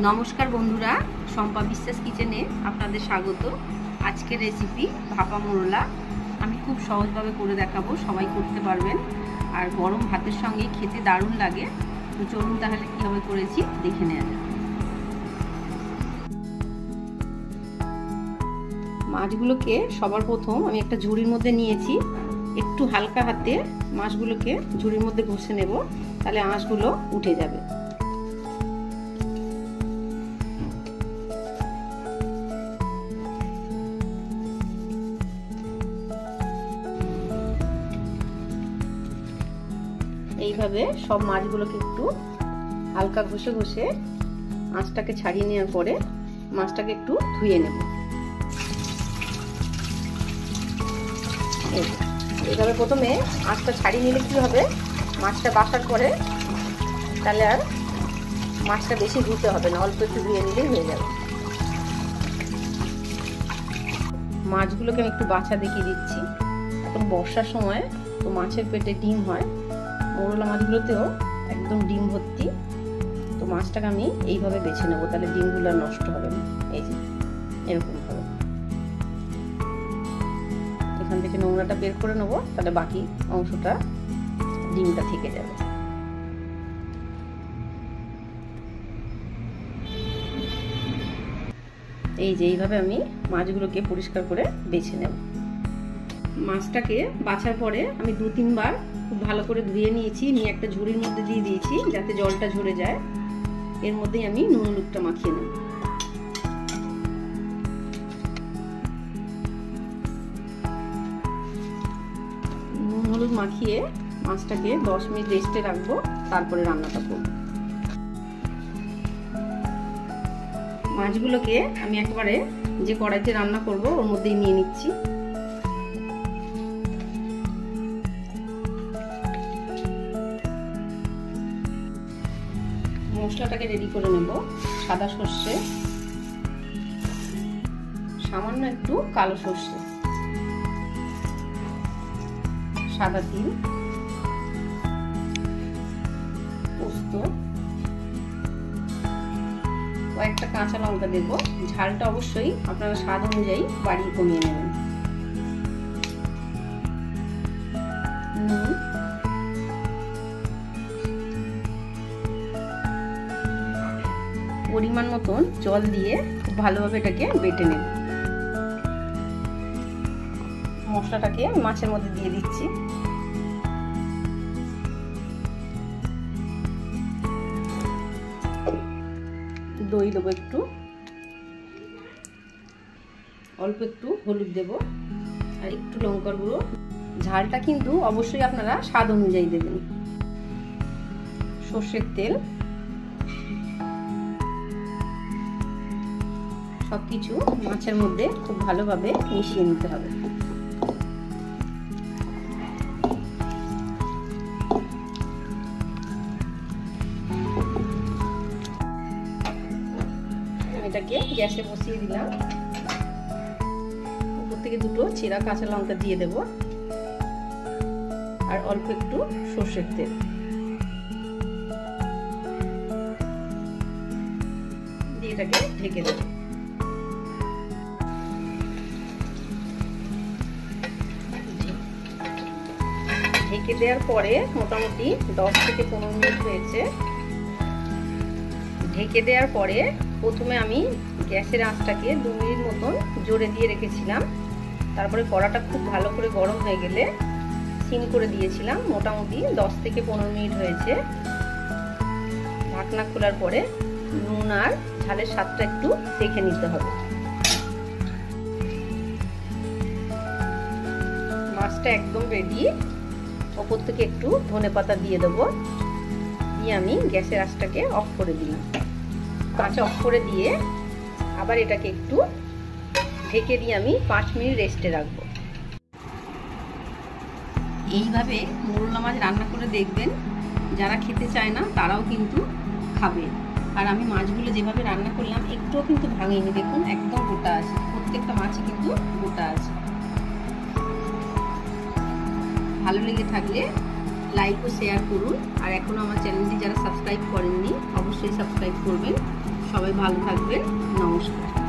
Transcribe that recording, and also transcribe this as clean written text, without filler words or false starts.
নমস্কার বন্ধুরা, শম্পা বিশ্বাস কিচেনে আপনাদের স্বাগত। আজকের রেসিপি ভাপা মোরলা। আমি খুব সহজভাবে করে দেখাবো, সবাই করতে পারবেন আর গরম ভাতের সঙ্গে খেতে দারুণ লাগে। তো চলুন তাহলে কীভাবে করেছি দেখে নেওয়া যাক। মাছগুলোকে সবার প্রথম আমি একটা ঝুড়ির মধ্যে নিয়েছি। একটু হালকা হাতে মাছগুলোকে ঝুড়ির মধ্যে ঘষে নেব, তাহলে আঁশগুলো উঠে যাবে। এইভাবে সব মাছগুলোকে একটু হালকা ঘষে ঘষে আঁশটাকে ছাড়িয়ে নেওয়ার পরে মাছটাকে একটু ধুয়ে নেব। এইভাবে প্রথমে আঁশটা ছাড়িয়ে নিলে কি হবে, মাছটা বাসার পরে তাহলে আর মাছটা বেশি ধুতে হবে না, অল্প একটু ধুয়ে নিলেই হয়ে যাবে। মাছগুলোকে আমি একটু বাছা দেখিয়ে দিচ্ছি। এখন বর্ষার সময় তো মাছের পেটে ডিম হয়, মোরলা মাছগুলোতেও একদম ডিম ভর্তি। তো মাছটাকে আমি এইভাবে বেছে নেবো, তাহলে ডিমগুলো নষ্ট হবে না। এই যে এরকম ভাবে এখান থেকে নোংরাটা বের করে নেবো, তাহলে বাকি অংশটা ডিমটা থেকে যাবে। এই যে এইভাবে আমি মাছগুলোকে পরিষ্কার করে বেছে নেব। মাছটাকে বাছার পরে আমি 2-3 বার খুব ভালো করে ধুয়ে নিয়েছি, নিয়ে একটা ঝুড়ির মধ্যে দিয়ে দিয়েছি যাতে জলটা ঝরে যায়। এর মধ্যেই আমি নুন হলুদটা মাখিয়ে নেব। নুন হলুদ মাখিয়ে মাছটাকে 10 মিনিট রেস্টে রাখবো, তারপরে রান্নাটা করব। মাছগুলোকে আমি একবারে যে কড়াইতে রান্না করব ওর মধ্যেই নিয়ে নিচ্ছি। মশলাটাকে রেডি করে নেব। সাদা সর্ষে, সামান্য একটু কালো সর্ষে, সাদা তিল, পোস্ত, কয়েকটা কাঁচা লঙ্কা দেব। ঝালটা অবশ্যই আপনারা স্বাদ অনুযায়ী বাড়িয়ে কমিয়ে নেবেন। নুন, পরিমাণ মতন জল দিয়ে খুব ভালোভাবে এটাকে বেটে নেব। মশলাটাকে মাছের মধ্যে দিয়ে দিচ্ছি। দই দেবো একটু, অল্প একটু হলুদ দেব আর একটু লঙ্কার গুঁড়ো। ঝালটা কিন্তু অবশ্যই আপনারা স্বাদ অনুযায়ী দেবেন। সর্ষের তেল, সবকিছু মাছের মধ্যে খুব ভালোভাবে মিশিয়ে নিতে হবে। এটাকে গ্যাসে বসিয়ে দিলাম। উপর থেকে 2টো চেরা কাঁচা লঙ্কা দিয়ে দেব আর অল্প একটু সর্ষের তেল দিয়ে এটাকে ঢেকে দেব। ঢেকে দেওয়ার পরে মোটামুটি 10 থেকে 15 মিনিট হয়েছে। ঢেকে দেওয়ার পরে প্রথমে আমি গ্যাসের আঁচটাকে 2 মিনিট মতন জোরে দিয়ে রেখেছিলাম। তারপরে কড়াটা খুব ভালো করে গরম হয়ে গেলে সিম করে দিয়েছিলাম। মোটামুটি 10 থেকে 15 মিনিট হয়েছে। ঢাকনা খোলার পরে নুন আর ঝালের স্বাদটা একটু দেখে নিতে হবে। মাছটা একদম রেডি। ওপর থেকে একটু ধনেপাতা দিয়ে দেবো, দিয়ে আমি গ্যাসের আঁচটাকে অফ করে দিলাম। কাঁচা অফ করে দিয়ে আবার এটাকে একটু ঢেকে দিয়ে আমি 5 মিনিট রেস্টে রাখবো। এইভাবে মোরলা মাছ রান্না করে দেখবেন, যারা খেতে চায় না তারাও কিন্তু খাবে। আর আমি মাছগুলো যেভাবে রান্না করলাম একটুও কিন্তু ভাঙিনি, দেখুন একদম গোটা আছে, প্রত্যেকটা মাছই কিন্তু গোটা আছে। ভালো লেগে থাকলে লাইক ও শেয়ার করুন। আর এখনো আমার চ্যানেলটি যারা সাবস্ক্রাইব করেননি অবশ্যই সাবস্ক্রাইব করবেন। সবাই ভালো থাকবেন। নমস্কার।